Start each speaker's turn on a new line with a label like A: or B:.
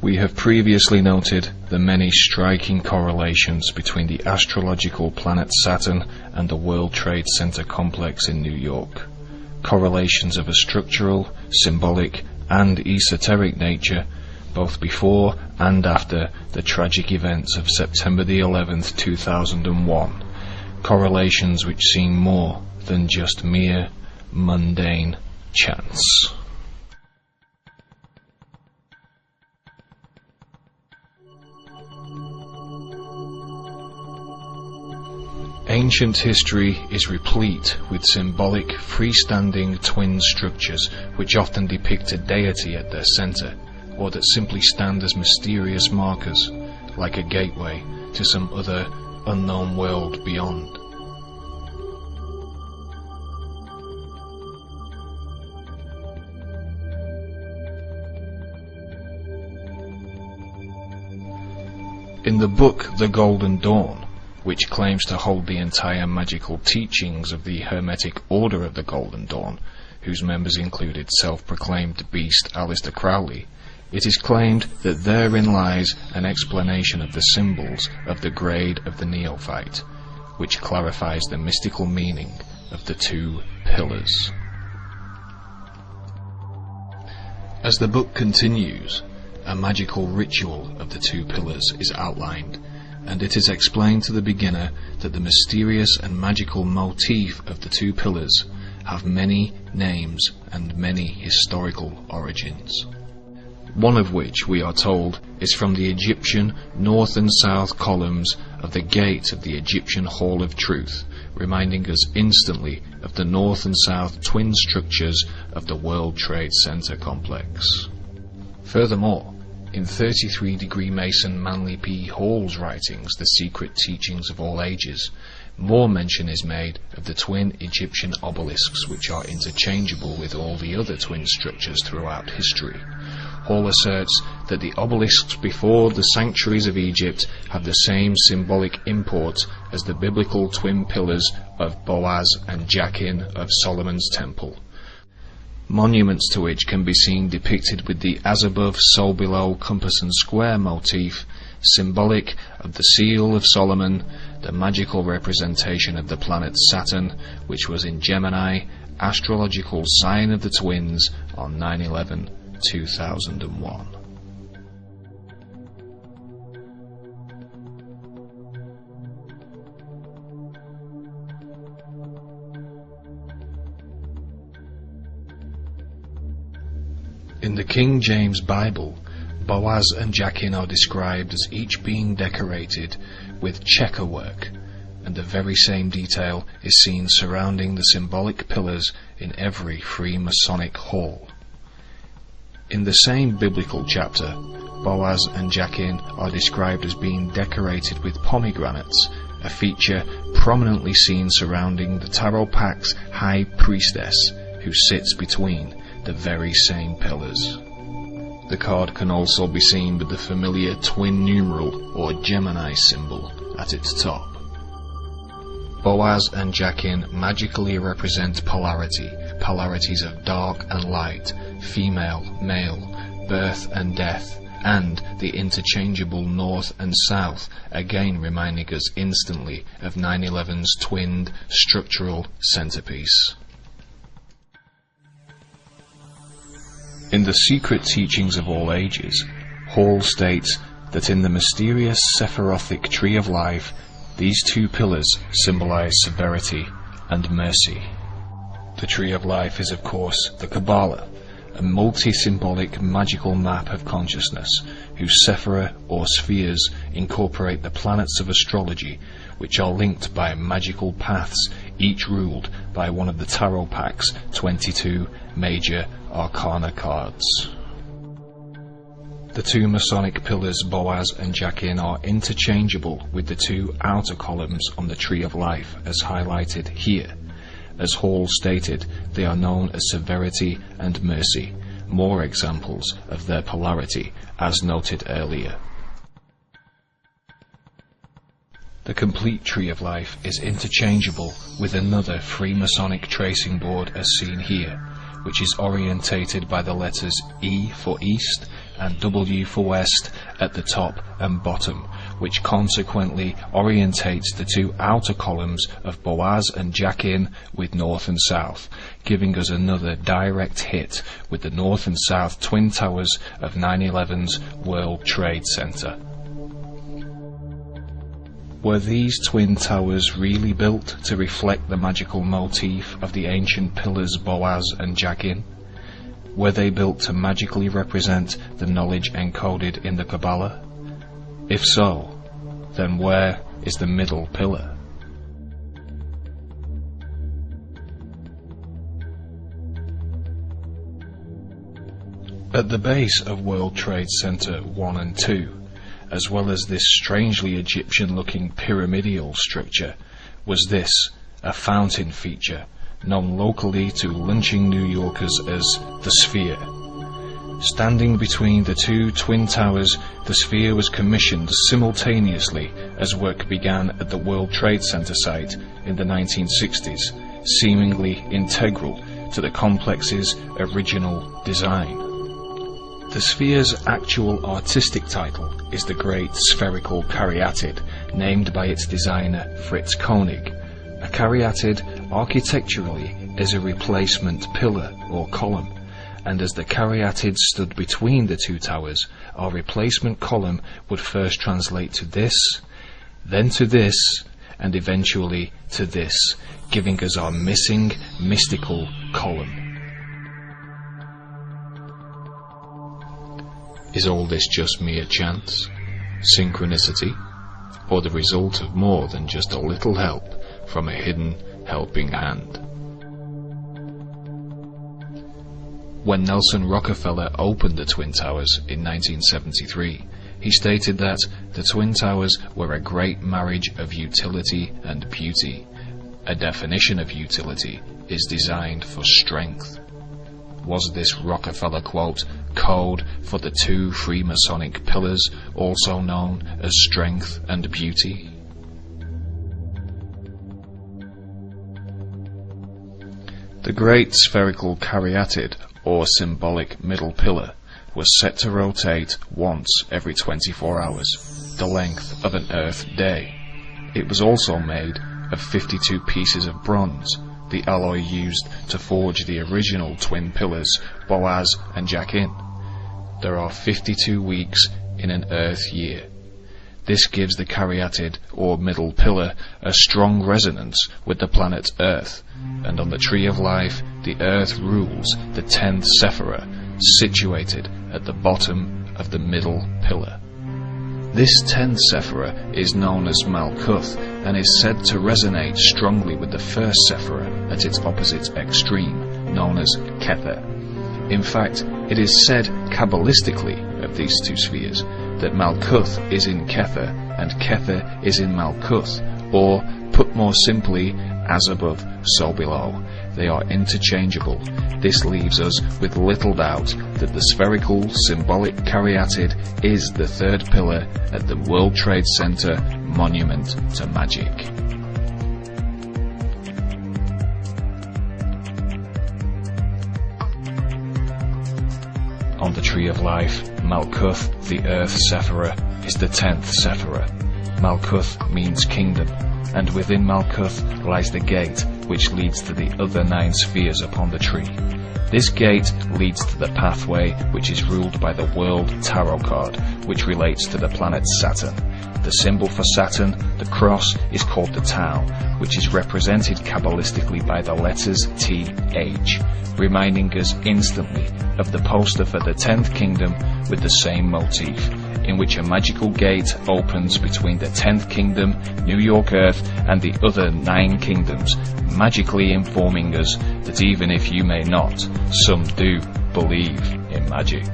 A: We have previously noted the many striking correlations between the astrological planet Saturn and the World Trade Center complex in New York. Correlations of a structural, symbolic, and esoteric nature, both before and after the tragic events of September the 11th, 2001. Correlations which seem more than just mere mundane chance. Ancient history is replete with symbolic, freestanding twin structures which often depict a deity at their center, or that simply stand as mysterious markers, like a gateway to some other unknown world beyond. In the book The Golden Dawn, which claims to hold the entire magical teachings of the Hermetic Order of the Golden Dawn, whose members included self-proclaimed beast Aleister Crowley, it is claimed that therein lies an explanation of the symbols of the grade of the neophyte, which clarifies the mystical meaning of the two pillars. As the book continues, a magical ritual of the two pillars is outlined, and it is explained to the beginner that the mysterious and magical motif of the two pillars have many names and many historical origins. One of which, we are told, is from the Egyptian north and south columns of the gate of the Egyptian Hall of Truth, reminding us instantly of the north and south twin structures of the World Trade Center complex. Furthermore, in 33 Degree Mason Manly P. Hall's writings, The Secret Teachings of All Ages, more mention is made of the twin Egyptian obelisks, which are interchangeable with all the other twin structures throughout history. Hall asserts that the obelisks before the sanctuaries of Egypt have the same symbolic import as the biblical twin pillars of Boaz and Jachin of Solomon's Temple, monuments to which can be seen depicted with the as above, so below compass and square motif, symbolic of the seal of Solomon, the magical representation of the planet Saturn, which was in Gemini, astrological sign of the twins, on 9/11/2001. In the King James Bible, Boaz and Jachin are described as each being decorated with checker work, and the very same detail is seen surrounding the symbolic pillars in every Freemasonic hall. In the same biblical chapter, Boaz and Jachin are described as being decorated with pomegranates, a feature prominently seen surrounding the Tarot Pack's High Priestess, who sits between the very same pillars. The card can also be seen with the familiar twin numeral or Gemini symbol at its top. Boaz and Jachin magically represent polarity, polarities of dark and light, female, male, birth and death, and the interchangeable north and south, again reminding us instantly of 9/11's twinned structural centerpiece. In The Secret Teachings of All Ages, Hall states that in the mysterious Sephirothic Tree of Life, these two pillars symbolize severity and mercy. The Tree of Life is, of course, the Kabbalah, a multi-symbolic magical map of consciousness, whose sephira or spheres incorporate the planets of astrology, which are linked by magical paths, each ruled by one of the Tarot Pack's 22 major Arcana cards. The two Masonic pillars Boaz and Jachin are interchangeable with the two outer columns on the Tree of Life, as highlighted here. As Hall stated, they are known as severity and mercy, more examples of their polarity, as noted earlier. The complete Tree of Life is interchangeable with another Freemasonic tracing board as seen here, which is orientated by the letters E for East and W for West at the top and bottom, which consequently orientates the two outer columns of Boaz and Jachin with North and South, giving us another direct hit with the North and South twin towers of 9/11's World Trade Center. Were these twin towers really built to reflect the magical motif of the ancient pillars Boaz and Jachin? Were they built to magically represent the knowledge encoded in the Kabbalah? If so, then where is the middle pillar? At the base of World Trade Center 1 and 2, as well as this strangely Egyptian-looking pyramidal structure, was this, a fountain feature, known locally to lunching New Yorkers as the Sphere. Standing between the two twin towers, the Sphere was commissioned simultaneously as work began at the World Trade Center site in the 1960s, seemingly integral to the complex's original design. The Sphere's actual artistic title is the Great Spherical Caryatid, named by its designer Fritz Koenig. A caryatid architecturally is a replacement pillar or column, and as the caryatid stood between the two towers, our replacement column would first translate to this, then to this, and eventually to this, giving us our missing mystical column. Is all this just mere chance, synchronicity, or the result of more than just a little help from a hidden helping hand? When Nelson Rockefeller opened the Twin Towers in 1973, he stated that the Twin Towers were a great marriage of utility and beauty. A definition of utility is designed for strength. Was this Rockefeller quote code for the two Freemasonic pillars, also known as strength and beauty? The Great Spherical Caryatid, or symbolic middle pillar, was set to rotate once every 24 hours, the length of an Earth day. It was also made of 52 pieces of bronze, the alloy used to forge the original twin pillars Boaz and Jachin. There are 52 weeks in an Earth year. This gives the caryatid, or middle pillar, a strong resonance with the planet Earth, and on the Tree of Life, the Earth rules the 10th Sephirah, situated at the bottom of the middle pillar. This 10th Sephirah is known as Malkuth, and is said to resonate strongly with the first Sephirah at its opposite extreme, known as Kether. In fact, it is said Kabbalistically of these two spheres that Malkuth is in Kether and Kether is in Malkuth, or, put more simply, as above, so below. They are interchangeable. This leaves us with little doubt that the spherical, symbolic caryatid is the third pillar at the World Trade Center monument to Magick. On the Tree of Life, Malkuth, the Earth Sephirah, is the 10th Sephirah. Malkuth means kingdom, and within Malkuth lies the gate which leads to the other 9 spheres upon the tree. This gate leads to the pathway which is ruled by the World Tarot card, which relates to the planet Saturn. The symbol for Saturn, the cross, is called the Tau, which is represented Kabbalistically by the letters TH, reminding us instantly of the poster for the 10th kingdom with the same motif, in which a magical gate opens between the 10th kingdom, New York Earth, and the other 9 kingdoms, magically informing us that even if you may not, some do believe in magic.